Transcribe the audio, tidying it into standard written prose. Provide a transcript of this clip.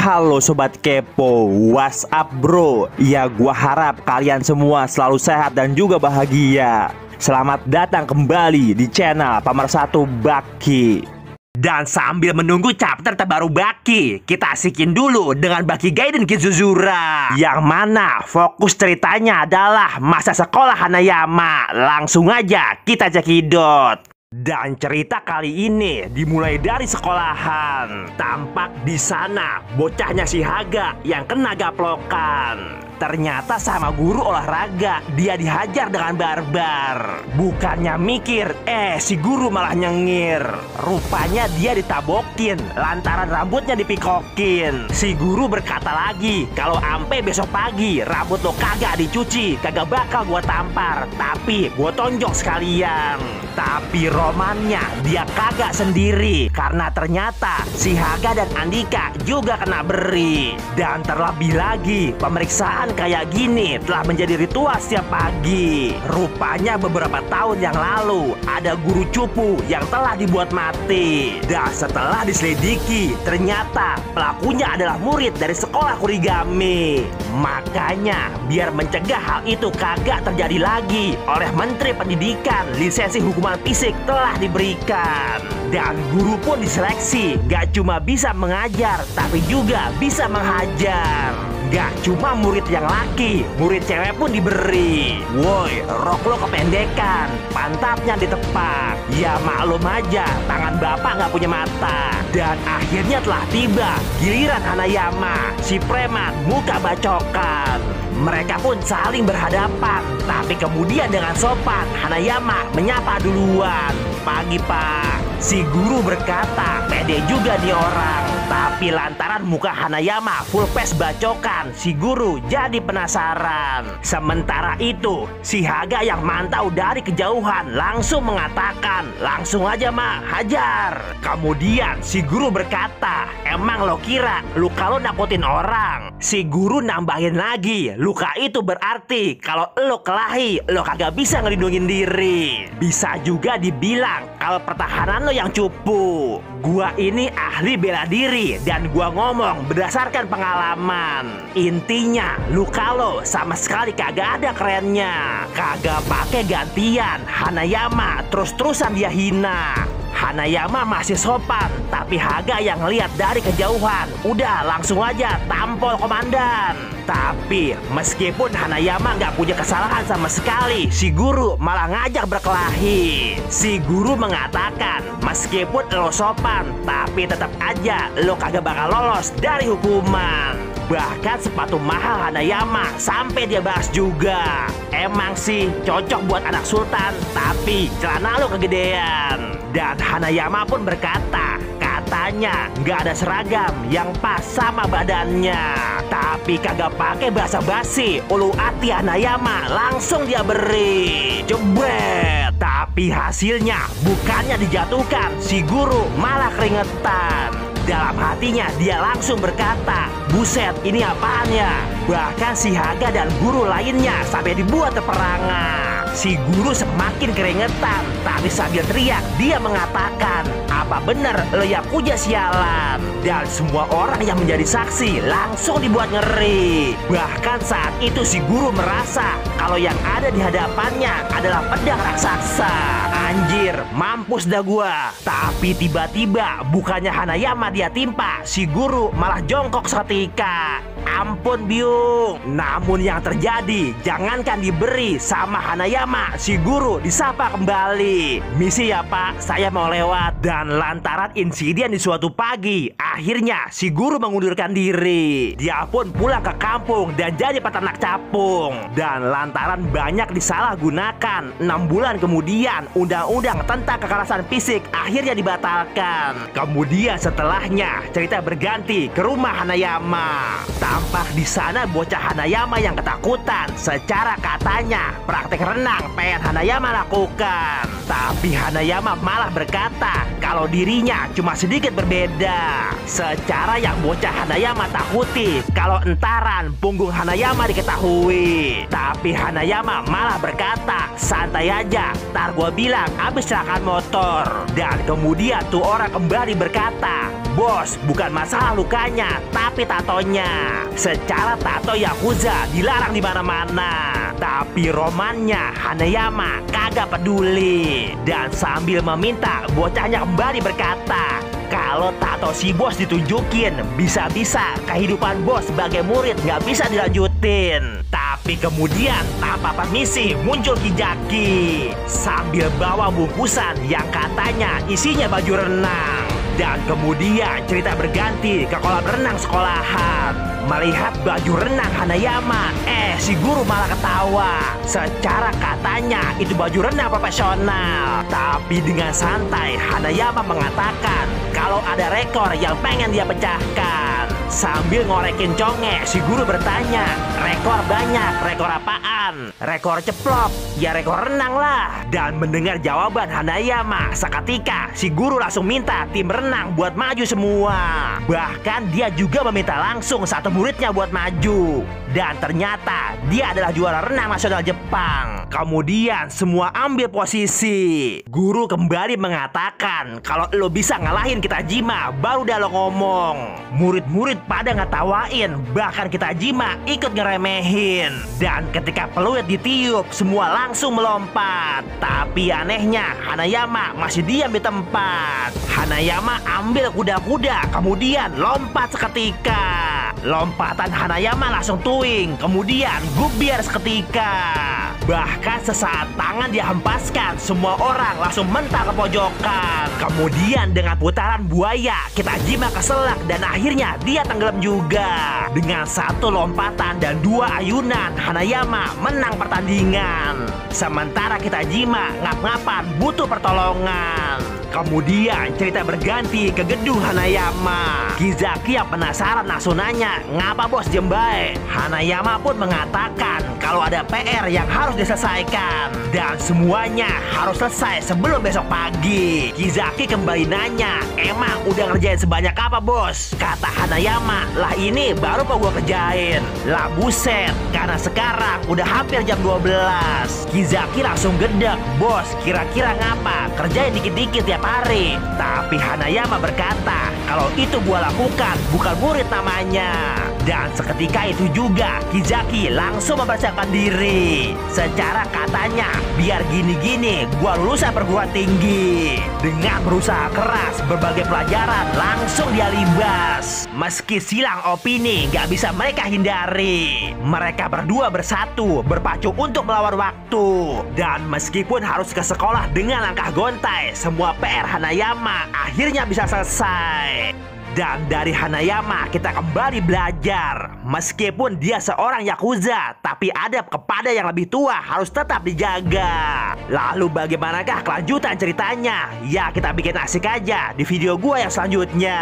Halo Sobat Kepo, what's up bro? Ya gua harap kalian semua selalu sehat dan juga bahagia. Selamat datang kembali di channel Pemersatu Baki. Dan sambil menunggu chapter terbaru Baki, kita asikin dulu dengan Baki Gaiden Kizuzura, yang mana fokus ceritanya adalah masa sekolah Hanayama. Langsung aja kita cekidot. Dan cerita kali ini dimulai dari sekolahan. Tampak di sana bocahnya si Haga yang kena gaplokan. Ternyata sama guru olahraga dia dihajar dengan barbar. Bukannya mikir, si guru malah nyengir. Rupanya dia ditabokin lantaran rambutnya dipikokin. Si guru berkata lagi, kalau ampe besok pagi rambut lo kagak dicuci, kagak bakal gua tampar, tapi gua tonjok sekalian. Tapi romannya dia kagak sendiri, karena ternyata si Haga dan Andika juga kena beri. Dan terlebih lagi, pemeriksaan kayak gini telah menjadi ritual setiap pagi. Rupanya beberapa tahun yang lalu ada guru cupu yang telah dibuat mati. Dan setelah diselidiki, ternyata pelakunya adalah murid dari sekolah Kurigami. Makanya biar mencegah hal itu kagak terjadi lagi, oleh Menteri Pendidikan lisensi hukuman fisik telah diberikan. Dan guru pun diseleksi, gak cuma bisa mengajar tapi juga bisa menghajar. Gak cuma murid yang laki, murid cewek pun diberi. Woi, rok lo kependekan, pantatnya ditepak. Ya maklum aja, tangan bapak gak punya mata. Dan akhirnya telah tiba giliran Hanayama, si preman muka bacokan. Mereka pun saling berhadapan, tapi kemudian dengan sopan Hanayama menyapa duluan. Pagi pak, si guru berkata, pede juga nih orang. Tapi lantaran muka Hanayama full face bacokan, si guru jadi penasaran. Sementara itu, si Haga yang mantau dari kejauhan langsung mengatakan, langsung aja mak, hajar. Kemudian si guru berkata, emang lo kira luka lo nakutin orang? Si guru nambahin lagi, luka itu berarti kalau lo kelahi, lo kagak bisa ngelindungin diri. Bisa juga dibilang kalau pertahanan lo yang cupu. Gua ini ahli bela diri dan gua ngomong berdasarkan pengalaman. Intinya luka lo sama sekali kagak ada kerennya. Kagak pakai gantian, Hanayama terus-terusan dia hina. Hanayama masih sopan, tapi Haga yang ngeliat dari kejauhan udah langsung aja tampol komandan. Tapi meskipun Hanayama nggak punya kesalahan sama sekali, si guru malah ngajak berkelahi. Si guru mengatakan, meskipun lo sopan, tapi tetap aja lo kagak bakal lolos dari hukuman. Bahkan sepatu mahal Hanayama sampai dia bahas juga. Emang sih cocok buat anak sultan, tapi celana lo kegedean. Dan Hanayama pun berkata, katanya nggak ada seragam yang pas sama badannya. Tapi kagak pakai basa-basi, ulu hati Hanayama langsung dia beri. Jebret. Tapi hasilnya bukannya dijatuhkan, si guru malah keringetan. Dalam hatinya dia langsung berkata, buset ini apaan ya? Bahkan si Haga dan guru lainnya sampai dibuat terperangan. Si guru semakin keringetan, tapi sambil teriak dia mengatakan, apa bener lo yang puja sialan? Dan semua orang yang menjadi saksi langsung dibuat ngeri. Bahkan saat itu si guru merasa kalau yang ada di hadapannya adalah pedang raksasa. Anjir, mampus dah gua. Tapi tiba-tiba bukannya Hanayama dia timpa, si guru malah jongkok seketika. Ampun biung. Namun yang terjadi, jangankan diberi sama Hanayama, si guru disapa kembali. Misi ya pak, saya mau lewat. Dan lantaran insiden di suatu pagi, akhirnya si guru mengundurkan diri. Dia pun pulang ke kampung dan jadi peternak capung. Dan lantaran banyak disalahgunakan, 6 bulan kemudian undang-undang tentang kekerasan fisik akhirnya dibatalkan. Kemudian setelahnya cerita berganti ke rumah Hanayama. Tampak di sana bocah Hanayama yang ketakutan. Secara katanya praktek renang pengen Hanayama lakukan. Tapi Hanayama malah berkata kalau dirinya cuma sedikit berbeda. Secara yang bocah Hanayama takuti kalau entaran punggung Hanayama diketahui. Tapi Hanayama malah berkata, santai aja, ntar gua bilang abis celakaan motor. Dan kemudian tuh orang kembali berkata, bos, bukan masalah lukanya, tapi tatonya. Secara tato Yakuza dilarang di mana-mana. Tapi romannya Hanayama kagak peduli. Dan sambil meminta, bocahnya kembali berkata, kalau tato si bos ditunjukin, bisa-bisa kehidupan bos sebagai murid nggak bisa dilanjutin. Tapi kemudian tanpa permisi muncul Kijaki sambil bawa bungkusan yang katanya isinya baju renang. Dan kemudian cerita berganti ke kolam renang sekolahan. Melihat baju renang Hanayama, si guru malah ketawa. Secara katanya itu baju renang profesional. Tapi dengan santai Hanayama mengatakan kalau ada rekor yang pengen dia pecahkan. Sambil ngorekin conge, si guru bertanya, rekor banyak, rekor apaan? Rekor ceplok, ya rekor renang lah. Dan mendengar jawaban Hanayama, seketika si guru langsung minta tim renang buat maju semua. Bahkan dia juga meminta langsung satu muridnya buat maju. Dan ternyata dia adalah juara renang nasional Jepang. Kemudian semua ambil posisi. Guru kembali mengatakan kalau lo bisa ngalahin Kitajima, baru dah lo ngomong. Murid-murid pada ngetawain, bahkan Kitajima ikut ngeremehin. Dan ketika peluit ditiup, semua langsung melompat. Tapi anehnya Hanayama masih diam di tempat. Hanayama ambil kuda-kuda, kemudian lompat seketika. Lompatan Hanayama langsung tuing, kemudian gubiar seketika. Bahkan sesaat tangan dia hempaskan, semua orang langsung mental ke pojokan. Kemudian dengan putaran buaya, Kitajima keselak dan akhirnya dia tenggelam juga. Dengan satu lompatan dan dua ayunan, Hanayama menang pertandingan. Sementara Kitajima ngap-ngapan butuh pertolongan. Kemudian cerita berganti ke gedung Hanayama. Kijaki yang penasaran langsung nanya, ngapa bos diem bae? Hanayama pun mengatakan kalau ada PR yang harus diselesaikan dan semuanya harus selesai sebelum besok pagi. Kijaki kembali nanya, emang udah ngerjain sebanyak apa bos? Kata Hanayama, lah ini baru kok gua kerjain. Lah buset, karena sekarang udah hampir jam 12. Kijaki langsung gedek, bos kira-kira ngapa? Kerjain dikit-dikit tiap hari. Tapi Hanayama berkata kalau itu gua lakukan bukan murid namanya. Dan seketika itu juga Kijaki langsung mempersiapkan diri. Secara katanya biar gini-gini gua lulusan perguruan tinggi. Dengan berusaha keras berbagai pelajaran langsung dia libas. Meski silang opini gak bisa mereka hindari. Mereka berdua bersatu berpacu untuk melawan waktu. Dan meskipun harus ke sekolah dengan langkah gontai, semua PR Hanayama akhirnya bisa selesai. Dan dari Hanayama kita kembali belajar. Meskipun dia seorang Yakuza, tapi adab kepada yang lebih tua harus tetap dijaga. Lalu bagaimanakah kelanjutan ceritanya? Ya kita bikin asik aja di video gua yang selanjutnya.